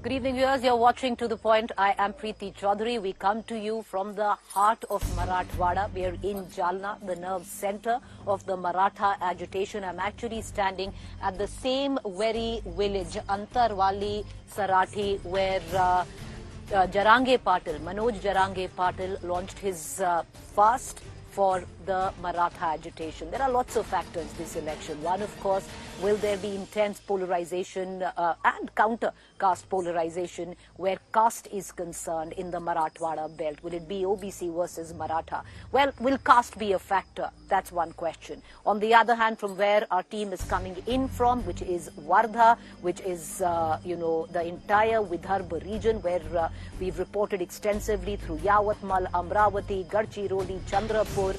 Good evening, viewers. You're watching To The Point. I am Preeti Chaudhary. We come to you from the heart of Marathwada. We are in Jalna, the nerve center of the Maratha agitation. I'm actually standing at the same very village, Antarwali Sarathi, where Jarange Patil, Manoj Jarange Patil, launched his fast for the Maratha agitation. There are lots of factors this election. One, of course, will there be intense polarization and counter-caste polarization where caste is concerned in the Marathwada belt? Will it be OBC versus Maratha? Well, will caste be a factor? That's one question. On the other hand, from where our team is coming in from, which is Wardha, which is, the entire Vidarbha region where we've reported extensively through Yavatmal, Amravati, Gadchiroli, Chandrapur,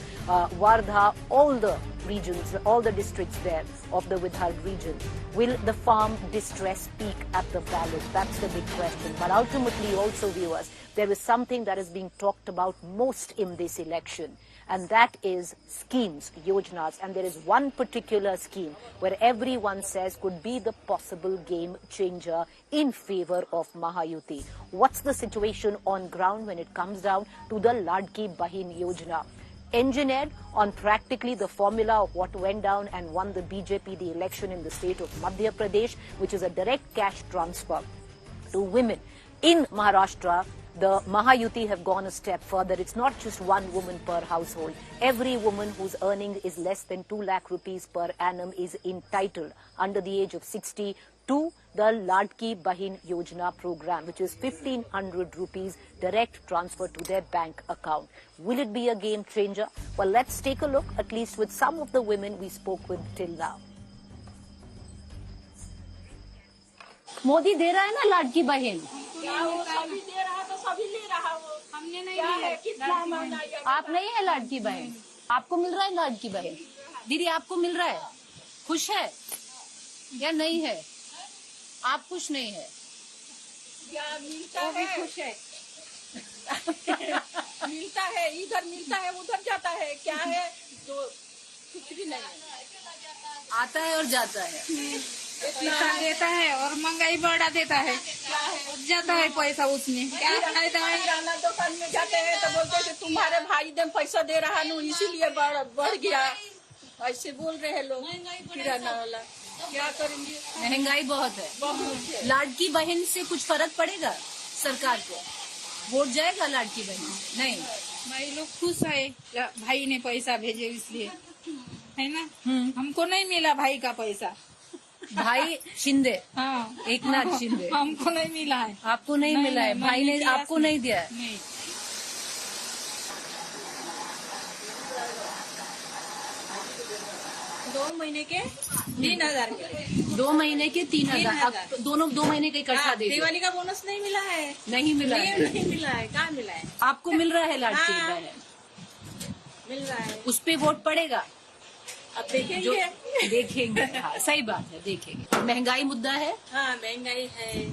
Wardha, all the regions, all the districts there of the Vidarbha region. Will the farm distress peak at the ballot? That's the big question. But ultimately also, viewers, there is something that is being talked about most in this election, and that is schemes, yojnas. And there is one particular scheme where everyone says could be the possible game changer in favor of Mahayuti. What's the situation on ground when it comes down to the Ladki Bahin Yojana? Engineered on practically the formula of what went down and won the BJP the election in the state of Madhya Pradesh, which is a direct cash transfer to women. In Maharashtra, the Mahayuti have gone a step further. It's not just one woman per household. Every woman whose earning is less than 2 lakh rupees per annum is entitled, under the age of 60, to the Ladki Bahin Yojana program, which is 1,500 rupees direct transfer to their bank account. Will it be a game changer? Well, let's take a look, at least with some of the women we spoke with till now. Modi दे रहा है ना लाडकी बहन, सभी दे रहा तो सभी ले रहा वो, हमने नहीं लिया। कितना महंगा है? आप नहीं है लाडकी बहन, आपको मिल रहा है लाडकी बहन? दीदी आपको मिल रहा है? खुश है या नहीं है? आप खुश नहीं है? क्या मिलता है? खुश है। मिलता है, इधर मिलता है, उधर जाता है, क्या है तो कुछ भी नहीं है। आता है और जाता है, पैसा देता है और महंगाई बढ़ा देता है, जाता है पैसा उसमें, क्या फायदा है? किराना दुकान में जाते हैं तो बोलते हैं तुम्हारे भाई ने पैसा दे रहा है, इसीलिए बढ़ गया, ऐसे बोल रहे हैं लोग। किराना वाला क्या करेंगे? महंगाई बहुत है। बहुत लाडकी बहन से कुछ फर्क पड़ेगा सरकार को? वोट जाएगा लाडकी बहन? नहीं, भाई लोग खुश है, भाई ने पैसा भेजे इसलिए, है ना। हमको नहीं मिला भाई का पैसा। भाई शिंदे, हाँ, एकनाथ शिंदे, हमको नहीं मिला है। आपको नहीं मिला है? भाई ने आपको नहीं दिया है? नहीं। 2 महीने के 3,000 के 2 महीने के 3,000 दोनों 2 महीने का इकट्ठा दे दिया। दिवाली का बोनस नहीं मिला है। नहीं मिला है? नहीं मिला है। कहाँ मिला है? आपको मिल रहा है लाडकी हाँ। बहन? मिल रहा है। उस पे वोट पड़ेगा? अब देखेंगे। देखेंगे। हाँ, सही बात है, देखेंगे। महंगाई मुद्दा है? हाँ, महंगाई है।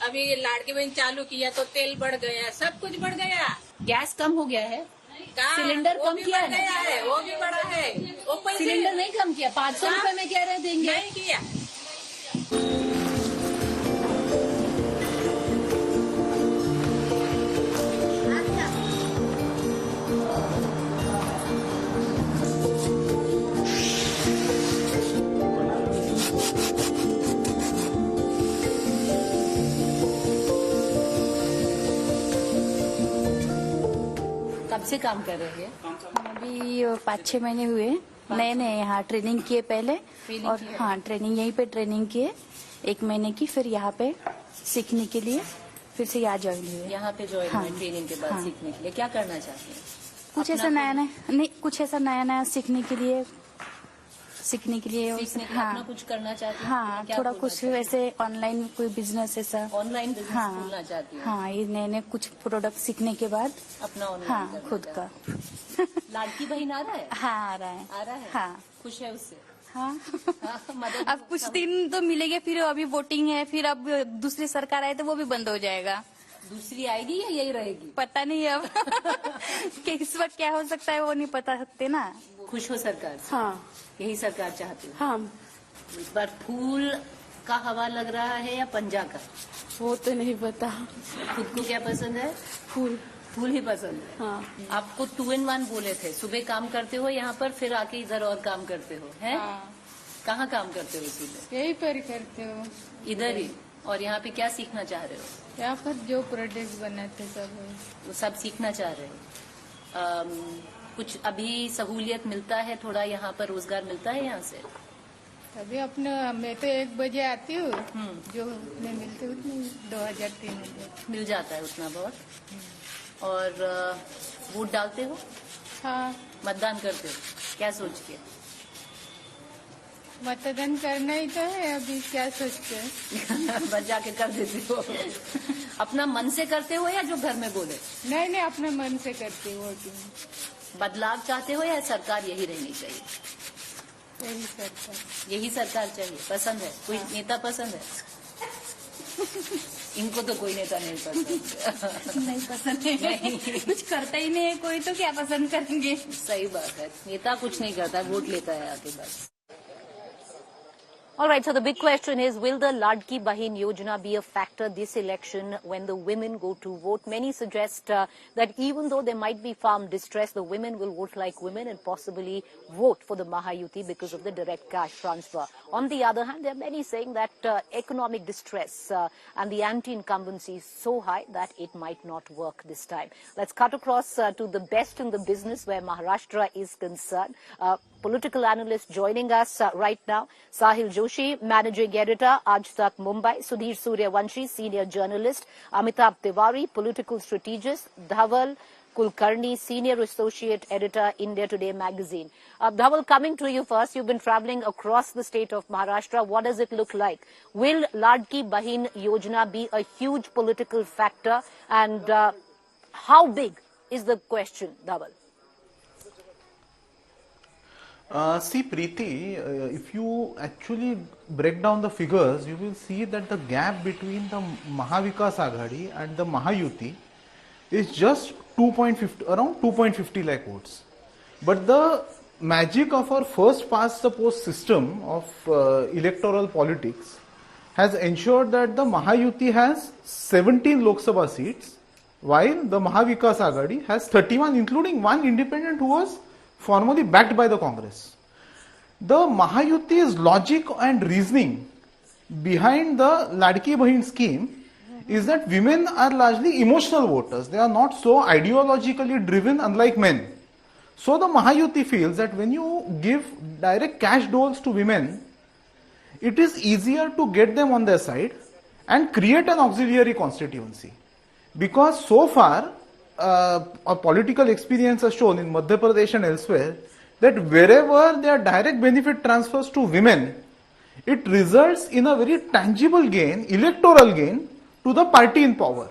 अभी लाडकी बहन चालू किया तो तेल बढ़ गया, सब कुछ बढ़ गया। गैस कम हो गया है? सिलेंडर कम किया है? वो भी बढ़ा है। वो पैसे सिलेंडर नहीं कम किया? 500 रुपए में कह रहे देंगे? नहीं किया। कब से काम कर रहे हैं? अभी 5-6 महीने हुए, नए नए यहाँ ट्रेनिंग किए पहले, और हाँ ट्रेनिंग यहीं पे ट्रेनिंग किए 1 महीने की, फिर यहाँ पे सीखने के लिए फिर से यहाँ ज्वाइन हुए। यहाँ पे ज्वाइन हाँ, हुए ट्रेनिंग के बाद हाँ, सीखने के लिए। क्या करना चाहते हैं? कुछ ऐसा नया नया नहीं, कुछ ऐसा नया नया सीखने के लिए सीखने के लिए हाँ, अपना कुछ करना चाहते हैं? हाँ, क्या थोड़ा खोलना कुछ चाहते हैं? ऐसे ऑनलाइन कोई बिजनेस ऐसा, ऑनलाइन बिजनेस हाँ, खोलना चाहती हैं? हाँ, ये नए नए कुछ प्रोडक्ट सीखने के बाद अपना ऑनलाइन हाँ करना खुद का। लाडकी बहन आ रहा है? हाँ आ रहा है। आ रहा है? हाँ खुश है उससे? हाँ हाँ, मदद अब कुछ दिन तो मिलेंगे, फिर अभी वोटिंग है, फिर अब दूसरी सरकार आए तो वो भी बंद हो जाएगा। दूसरी आएगी या यही रहेगी? पता नहीं अब कि इस वक्त क्या हो सकता है वो नहीं पता सकते ना। खुश हो सरकार से? हाँ यही सरकार चाहती है? हाँ इस बार फूल का हवा लग रहा है या पंजा का? वो तो नहीं पता। खुद को क्या पसंद है? फूल। फूल ही पसंद है। हाँ। आपको 2 in 1 बोले थे, सुबह काम करते हो यहाँ पर, फिर आके इधर और काम करते हो, हैं? हाँ, कहाँ काम करते हो सुबह? यही पर करते हो। इधर ही। और यहाँ पे क्या सीखना चाह रहे हो? यहाँ पर जो प्रोडक्ट बनाते सब है। वो सब सीखना चाह रहे हो। कुछ अभी सहूलियत मिलता है, थोड़ा यहाँ पर रोजगार मिलता है यहाँ से? अभी अपने मैं तो 1 बजे आती हूँ, जो उतने मिलते उतने 2000-3000 मिल जाता है उतना बहुत। और वोट डालते हो? हाँ, मतदान करते हो? क्या सोच के? मतदान करना ही तो है, अभी क्या सोचते हैं? बस जाके कर देते हो? अपना मन से करते हो या जो घर में बोले? नहीं, अपने मन से करती हूँ वोटिंग। बदलाव चाहते हो या सरकार यही रहनी चाहिए? यही सरकार। यही सरकार चाहिए। पसंद है कोई नेता? पसंद है? इनको तो कोई नेता नहीं पसंद। नहीं पसंद है। नहीं। कुछ करता ही नहीं है कोई, तो क्या पसंद करेंगे? सही बात है, नेता कुछ नहीं करता, वोट लेता है आके बस। All right, so the big question is, will the Ladki Bahin Yojana be a factor this election when the women go to vote? Many suggest that even though there might be farm distress, the women will vote like women and possibly vote for the Mahayuti because of the direct cash transfer. On the other hand, there are many saying that economic distress and the anti-incumbency is so high that it might not work this time. Let's cut across to the best in the business where Maharashtra is concerned. Political analyst joining us right now, Sahil Joshi, Managing Editor, Aaj Tak Mumbai, Sudhir Suryavanshi, Senior Journalist, Amitabh Tiwari, Political Strategist, Dhaval Kulkarni, Senior Associate Editor, India Today Magazine. Dhaval, coming to you first, you've been travelling across the state of Maharashtra. What does it look like? Will Ladki Bahin Yojana be a huge political factor? And how big is the question, Dhaval? See, Preeti, if you actually break down the figures, you will see that the gap between the Mahavikas Aghadi and the Mahayuti is just around 2.50 lakh votes. But the magic of our first past the post system of electoral politics has ensured that the Mahayuti has 17 Lok Sabha seats, while the Mahavikas Aghadi has 31, including one independent who was formally backed by the Congress. The Mahayuti's logic and reasoning behind the Ladki Bahin scheme is that women are largely emotional voters. They are not so ideologically driven, unlike men. So the Mahayuti feels that when you give direct cash doles to women, it is easier to get them on their side and create an auxiliary constituency. Because so far, our political experience has shown in Madhya Pradesh and elsewhere that wherever there are direct benefit transfers to women, it results in a very tangible gain, electoral gain, to the party in power.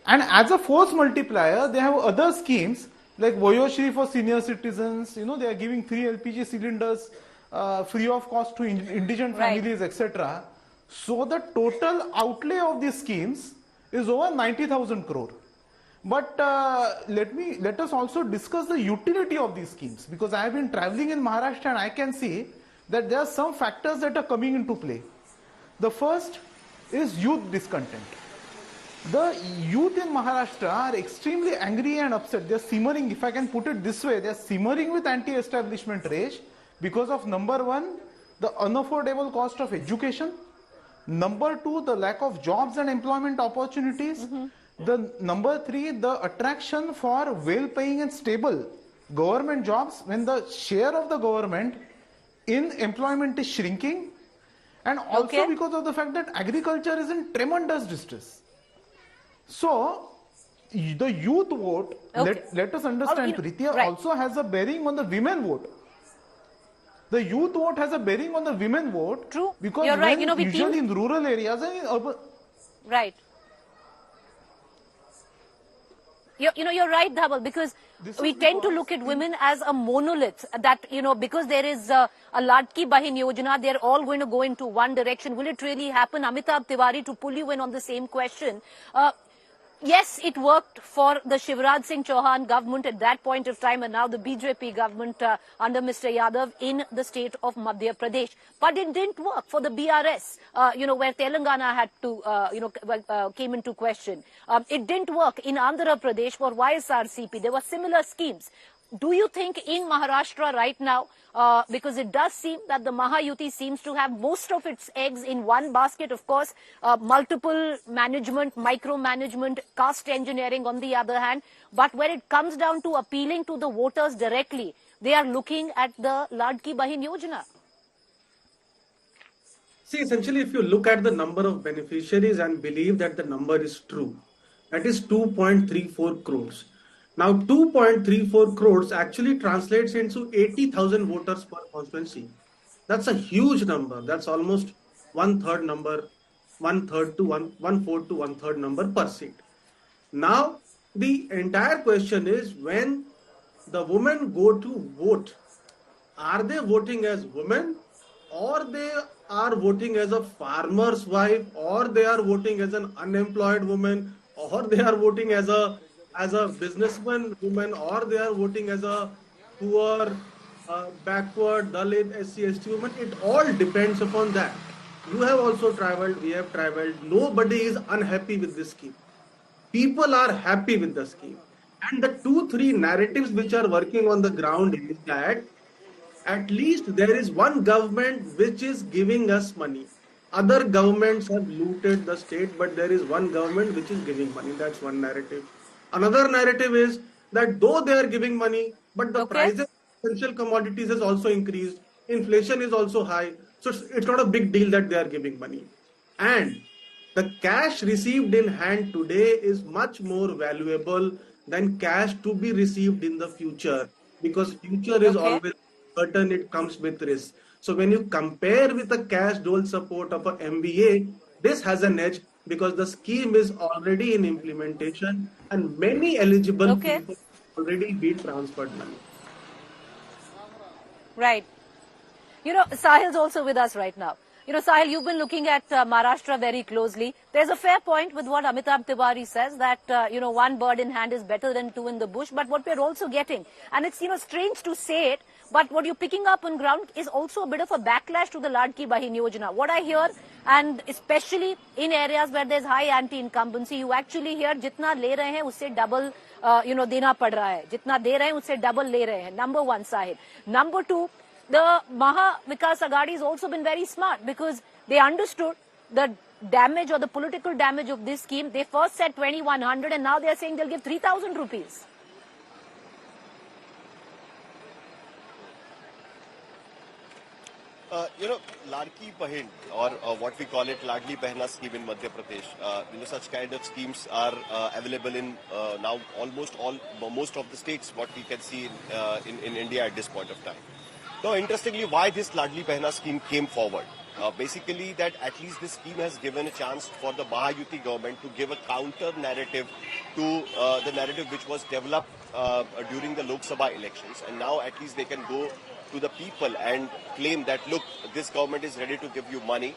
And as a force multiplier, they have other schemes like Voyoshri for senior citizens, they are giving free LPG cylinders free of cost to indigent families, etc. So the total outlay of these schemes is over 90,000 crore. But let us also discuss the utility of these schemes, because I have been traveling in Maharashtra and I can see that there are some factors that are coming into play. The first is youth discontent. The youth in Maharashtra are extremely angry and upset. They are simmering, if I can put it this way, they are simmering with anti-establishment rage because of number one, the unaffordable cost of education. Number two, the lack of jobs and employment opportunities. The number three, the attraction for well-paying and stable government jobs when the share of the government in employment is shrinking, and also because of the fact that agriculture is in tremendous distress. So, the youth vote, let us understand, Preeti, also has a bearing on the women vote. The youth vote has a bearing on the women vote. True. Because you're right. usually in rural areas and in urban... Right. You're right, Dhaval, because we tend to look at women as a monolith, that, because there is a Ladki Bahin Yojana, they're all going to go into one direction. Will it really happen? Amitabh Tiwari, to pull you in on the same question, Yes, it worked for the Shivraj Singh Chauhan government at that point of time, and now the BJP government under Mr. Yadav in the state of Madhya Pradesh. But it didn't work for the BRS, where Telangana had to, came into question. It didn't work in Andhra Pradesh for YSRCP. There were similar schemes. Do you think in Maharashtra right now, because it does seem that the Mahayuti seems to have most of its eggs in one basket, of course, multiple management, micromanagement, caste engineering on the other hand, but when it comes down to appealing to the voters directly, they are looking at the Ladki Bahin Yojana. See, essentially, if you look at the number of beneficiaries and believe that the number is true, that is 2.34 crores. Now, 2.34 crores actually translates into 80,000 voters per constituency. That's a huge number. That's almost one-third number, one-fourth to one-third number per seat. Now, the entire question is when the women go to vote, are they voting as women or they are voting as a farmer's wife or they are voting as an unemployed woman or they are voting as a businessman woman or they are voting as a poor, backward, Dalit, SC, ST woman. It all depends upon that. You have also traveled, we have traveled. Nobody is unhappy with this scheme. People are happy with the scheme. And the 2-3 narratives which are working on the ground is that at least there is one government which is giving us money. Other governments have looted the state, but there is one government which is giving money. That's one narrative. Another narrative is that though they are giving money, but the prices of essential commodities has also increased. Inflation is also high. So it's not a big deal that they are giving money. And the cash received in hand today is much more valuable than cash to be received in the future, because future is always certain, it comes with risk. So when you compare with the cash dole support of a MBA, this has an edge because the scheme is already in implementation and many eligible people already be transferred money. Right. Sahil's also with us right now. Sahil, you've been looking at Maharashtra very closely. There's a fair point with what Amitabh Tiwari says that, one bird in hand is better than two in the bush. But what we're also getting, and it's, strange to say it, but what you're picking up on ground is also a bit of a backlash to the Ladki Bahin Yojana. What I hear, and especially in areas where there's high anti-incumbency, you actually hear jitna le rahe hain, usse double, dena pad raha hai. Jitna de rahe hain, usse double le rahe hain. Number one, Sahil. Number two, the Maha Vikas Aghadi has also been very smart because they understood the damage or the political damage of this scheme. They first said 2,100 and now they are saying they'll give 3,000 rupees. Ladki Bahin or what we call it Ladli Behna scheme in Madhya Pradesh, such kind of schemes are available in now most of the states, what we can see in India at this point of time. Now, interestingly, why this Ladli Behna scheme came forward? Basically, that at least this scheme has given a chance for the Mahayuti government to give a counter narrative to the narrative which was developed during the Lok Sabha elections, and now at least they can go to the people and claim that, look, this government is ready to give you money.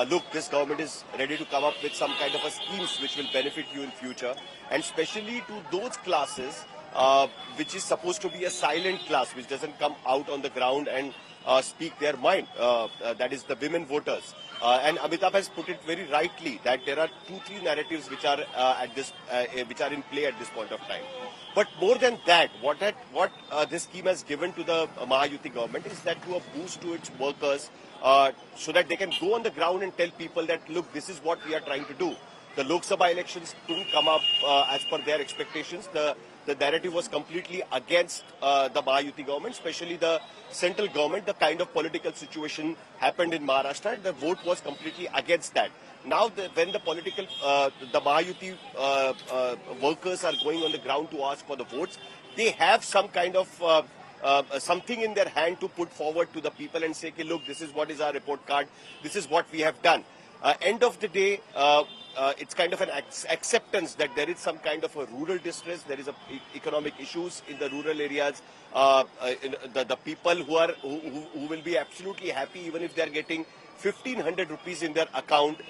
Look, this government is ready to come up with some kind of a schemes which will benefit you in future, and especially to those classes which is supposed to be a silent class, which doesn't come out on the ground and speak their mind. That is the women voters. And Amitabh has put it very rightly that there are 2-3 narratives which are which are in play at this point of time. But more than that, what this scheme has given to the Mahayuti government is that to a boost to its workers, so that they can go on the ground and tell people that, look, this is what we are trying to do. The Lok Sabha elections couldn't come up as per their expectations. The narrative was completely against the Mahayuti government, especially the central government. The kind of political situation happened in Maharashtra, the vote was completely against that. Now, when the Mahayuti workers are going on the ground to ask for the votes, they have some kind of something in their hand to put forward to the people and say, okay, look, this is what is our report card, this is what we have done. End of the day, it's kind of an acceptance that there is some kind of a rural distress, there is economic issues in the rural areas. The people who will be absolutely happy even if they are getting 1,500 rupees in their account,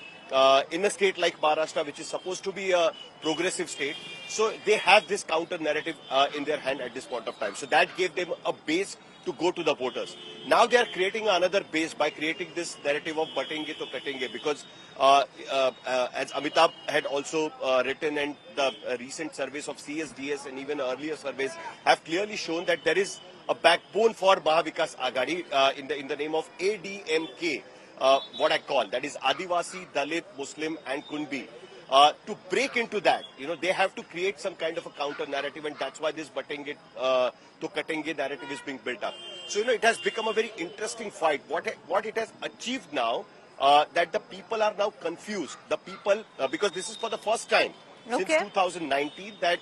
in a state like Maharashtra, which is supposed to be a progressive state. So they have this counter narrative in their hand at this point of time. So that gave them a base to go to the voters. Now they are creating another base by creating this narrative of batenge to katenge, because as Amitabh had also written, and the recent surveys of CSDS and even earlier surveys have clearly shown that there is a backbone for Mahavikas Aghadi in the name of ADMK, what I call, that is Adivasi, Dalit, Muslim and Kunbi. To break into that, they have to create some kind of a counter narrative, and that's why this batenge to katenge narrative is being built up. So, it has become a very interesting fight. What it has achieved now, that the people are now confused. The people, because this is for the first time since 2019 that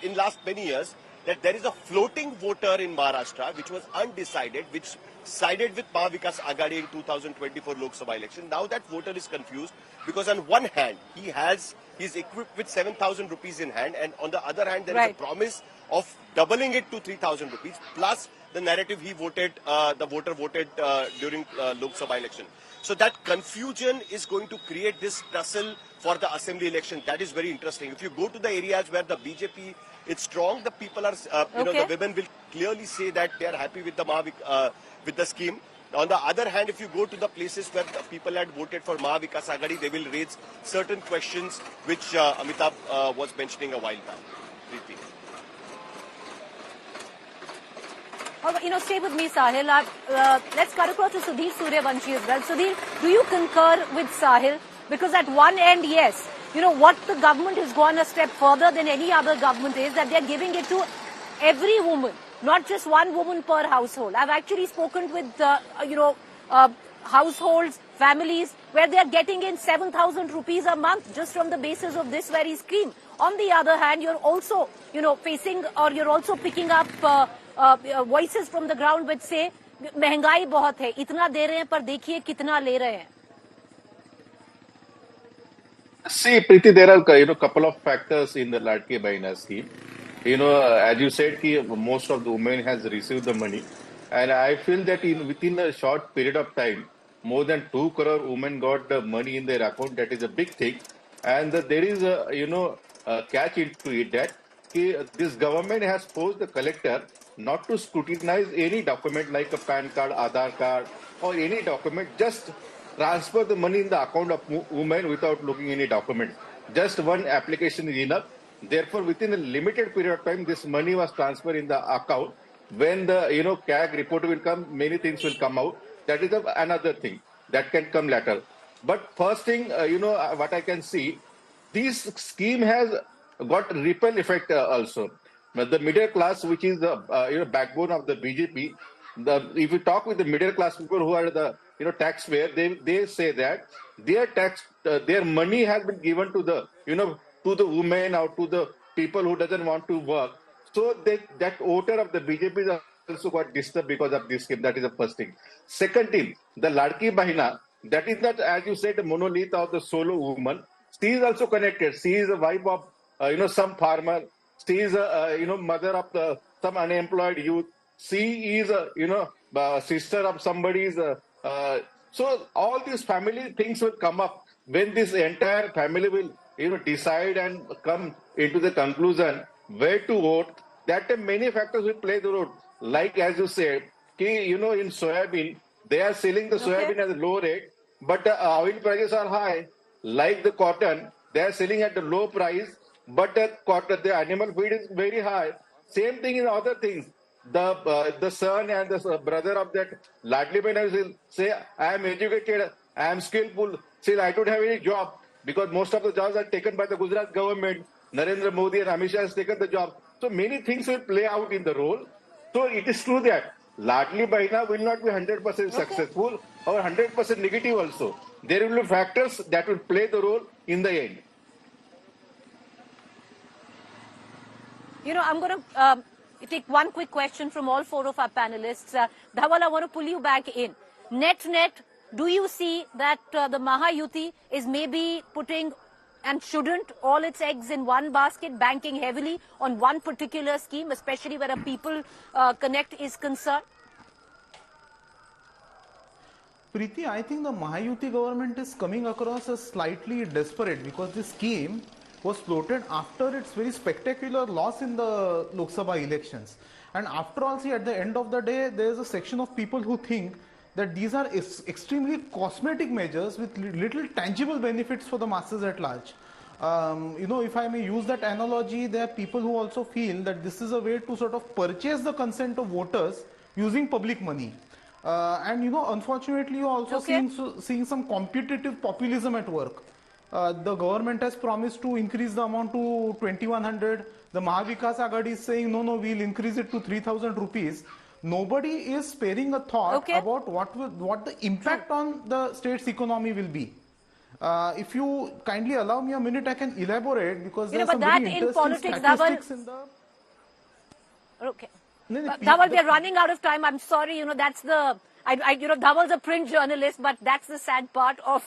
in last many years, that there is a floating voter in Maharashtra which was undecided, which sided with Mahavikas Aghadi in 2024 Lok Sabha election. Now that voter is confused because on one hand he's equipped with 7,000 rupees in hand, and on the other hand there is a promise of doubling it to 3,000 rupees plus the narrative he voted, the voter voted during Lok Sabha election. So that confusion is going to create this tussle for the assembly election. That is very interesting. If you go to the areas where the BJP is strong, the people are, the women will clearly say that they are happy with the with the scheme. On the other hand, if you go to the places where the people had voted for Mahavikas Aghadi, they will raise certain questions which Amitabh was mentioning a while back. Preeti. Stay with me, Sahil. Let's cut across to Sudhir Suryavanshi as well. Sudhir, do you concur with Sahil? Because at one end, yes, what the government has gone a step further than any other government is that they're giving it to every woman, not just one woman per household. I've actually spoken with, households, families, where they're getting in 7,000 rupees a month just from the basis of this very scheme. On the other hand, you're also, facing, or you're also picking up voices from the ground which say, महंगाई बहुत है, इतना दे रहे हैं पर देखिए कितना ले रहे हैं. See, Preeti, there are couple of factors in the Ladki Bahina scheme. As you said, most of the women has received the money, and I feel that within a short period of time, more than 2 crore women got the money in their account. That is a big thing, and there is a catch into it that this government has forced the collector not to scrutinize any document like a PAN card, Aadhaar card, or any document. Just transfer the money in the account of women without looking any document. Just one application is enough. Therefore, within a limited period of time, this money was transferred in the account. When the CAG report will come, many things will come out. That is another thing that can come later. But first thing, what I can see, this scheme has got ripple effect also. The middle class, which is the backbone of the BJP, if you talk with the middle class people who are the taxpayer, they say that their money has been given to the to the women or to the people who doesn't want to work. So that voter of the BJP is also got disturbed because of this scheme. That is the first thing. Second thing, the Ladki Bahina, that is not, as you said, the monolith of the solo woman. She is also connected. She is a wife of some farmer. She is a mother of some unemployed youth. She is a sister of somebody's. So all these family things will come up when this entire family will decide and come into the conclusion where to vote. That many factors will play the role. Like as you said, in soybean they are selling the soybean at a low rate, but the oil prices are high. Like the cotton, they are selling at a low price, but the animal feed is very high. Same thing in other things. The son and the brother of that Ladli Bahina will say, I am educated, I am skillful, still I don't have any job, because most of the jobs are taken by the Gujarat government. Narendra Modi and Amit Shah has taken the job. So many things will play out in the role. So it is true that Ladli Bahina will not be 100% successful or 100% negative also. There will be factors that will play the role in the end. I'm going to take one quick question from all four of our panelists. Dhawal, I want to pull you back in. Net, do you see that the Mahayuti is maybe putting and shouldn't all its eggs in one basket, banking heavily on one particular scheme, especially where a people connect is concerned? Preeti, I think the Mahayuti government is coming across as slightly desperate because this scheme was floated after its very spectacular loss in the Lok Sabha elections. And after all, see, at the end of the day, there is a section of people who think that these are extremely cosmetic measures with little tangible benefits for the masses at large. If I may use that analogy, there are people who also feel that this is a way to sort of purchase the consent of voters using public money. Unfortunately, you're also seeing some competitive populism at work. The government has promised to increase the amount to 2100. The Mahavikas Aghadi is saying, no, we'll increase it to 3000 rupees. Nobody is sparing a thought about what the impact on the state's economy will be. If you kindly allow me a minute, I can elaborate because there are some very interesting statistics in the... Okay. Dhaval, we are running out of time. I'm sorry, that's the... Dhaval's a print journalist, but that's the sad part of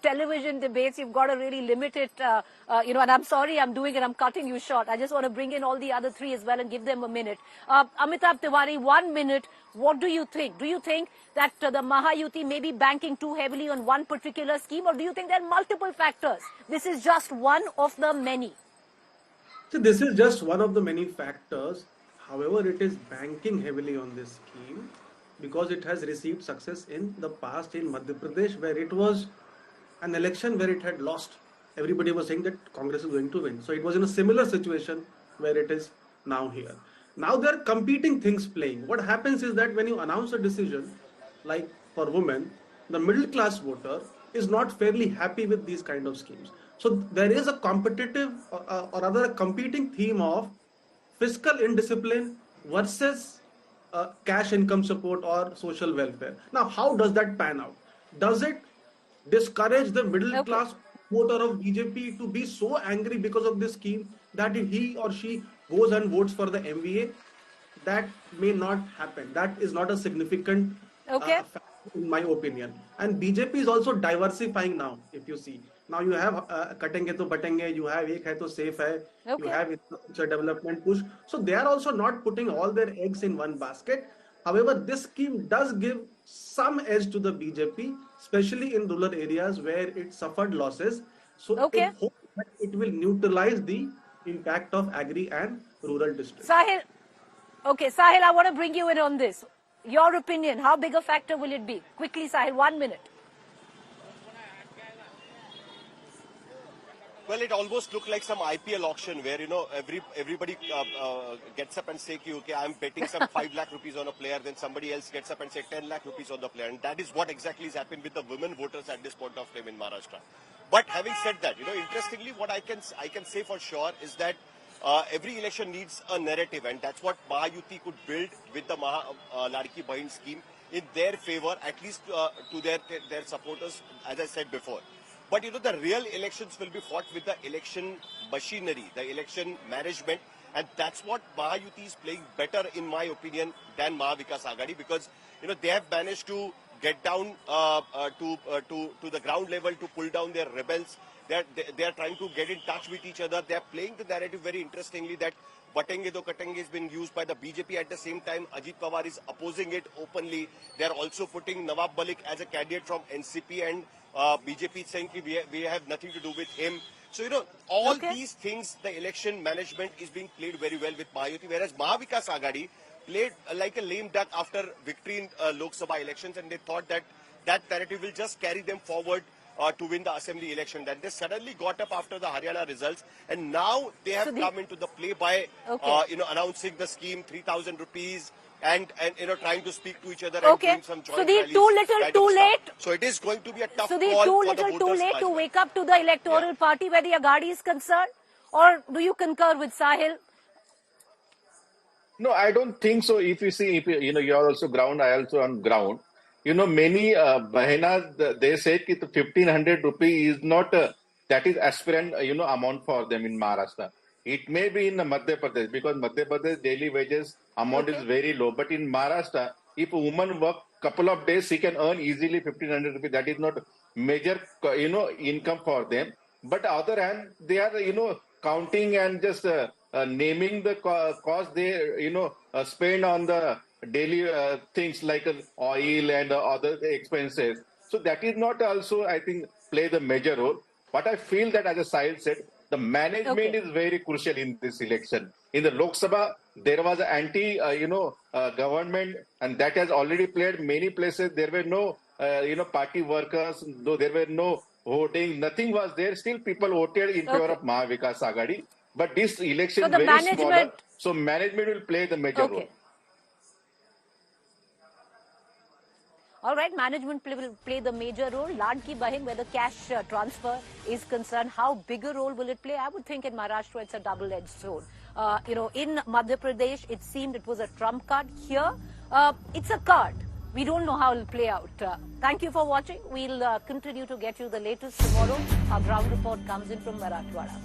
television debates. You've got to really limit it, and I'm sorry I'm doing it. I'm cutting you short. I just want to bring in all the other three as well and give them a minute. Amitabh Tiwari, 1 minute. What do you think? Do you think that the Mahayuti may be banking too heavily on one particular scheme, or do you think there are multiple factors? This is just one of the many. So this is just one of the many factors. However, it is banking heavily on this scheme because it has received success in the past in Madhya Pradesh, where it was an election where it had lost. Everybody was saying that Congress is going to win. So it was in a similar situation where it is now here. Now there are competing things playing. What happens is that when you announce a decision, like for women, the middle class voter is not fairly happy with these kind of schemes. So there is a competitive or rather a competing theme of fiscal indiscipline versus cash income support or social welfare. Now, how does that pan out? Does it discourage the middle class voter of BJP to be so angry because of this scheme that if he or she goes and votes for the MVA? That may not happen. That is not a significant factor in my opinion. And BJP is also diversifying now, if you see. Now you have Katenge to Batenge, you have Ek Hai to Safe Hai, you have infrastructure development push. So they are also not putting all their eggs in one basket. However, this scheme does give some edge to the BJP, especially in rural areas where it suffered losses. So it hopes that it will neutralize the impact of agri and rural districts. Sahil, Sahil, I want to bring you in on this. Your opinion, how big a factor will it be? Quickly, Sahil, 1 minute. Well, it almost looked like some IPL auction where, everybody gets up and say, okay, I'm betting some 5 lakh rupees on a player, then somebody else gets up and say 10 lakh rupees on the player. And that is what exactly has happened with the women voters at this point of time in Maharashtra. But having said that, interestingly, what I can say for sure is that every election needs a narrative, and that's what Mahayuti could build with the Ladki Bahin scheme in their favor, at least to their supporters, as I said before. But the real elections will be fought with the election machinery, the election management, and that's what Mahayuti is playing better, in my opinion, than Mahavikas Aghadi, because they have managed to get down to the ground level to pull down their rebels. They are trying to get in touch with each other. They are playing the narrative very interestingly that Batenge do Katenge is being used by the BJP. At the same time, Ajit Pawar is opposing it openly. They are also putting Nawab Malik as a candidate from NCP, and BJP saying we have nothing to do with him. So, all these things, the election management is being played very well with Mahayuti, whereas Mahavikas Aghadi played like a lame duck after victory in Lok Sabha elections, and they thought that narrative will just carry them forward to win the assembly election. Then they suddenly got up after the Haryana results, and now they have come into the play by announcing the scheme, 3,000 rupees, and trying to speak to each other and doing some joint rallies. Too little, too late. So it is going to be a tough call too for the little, voters. too late to wake up to the electoral party where the Aghadi is concerned, or do you concur with Sahil? No, I don't think so. If you see, you are also ground, I also on ground. Many Bahinas, they say that 1,500 rupee is not, that is aspirant, amount for them in Maharashtra. It may be in Madhya Pradesh, because Madhya Pradesh daily wages amount is very low. But in Maharashtra, if a woman work couple of days, she can earn easily 1,500 rupees. That is not major, income for them. But other hand, they are, counting and just naming the cost they, spend on the daily things like oil and other expenses. So that is not also, I think, play the major role. But I feel that, as a Sahil said, the management Okay. is very crucial in this election. In the Lok Sabha, there was an government, and that has already played many places. There were no, party workers, though there were no voting, nothing was there. Still, people voted in favor Okay. of Mahavikas Aghadi. But this election So is the very smaller, management- so management will play the major role. Okay. All right, management will play the major role. Ladki Bahin, where the cash transfer is concerned, how big a role will it play? I would think in Maharashtra it's a double-edged sword. In Madhya Pradesh, it seemed it was a trump card. Here, it's a card. We don't know how it will play out. Thank you for watching. We'll continue to get you the latest tomorrow. Our ground report comes in from Marathwada.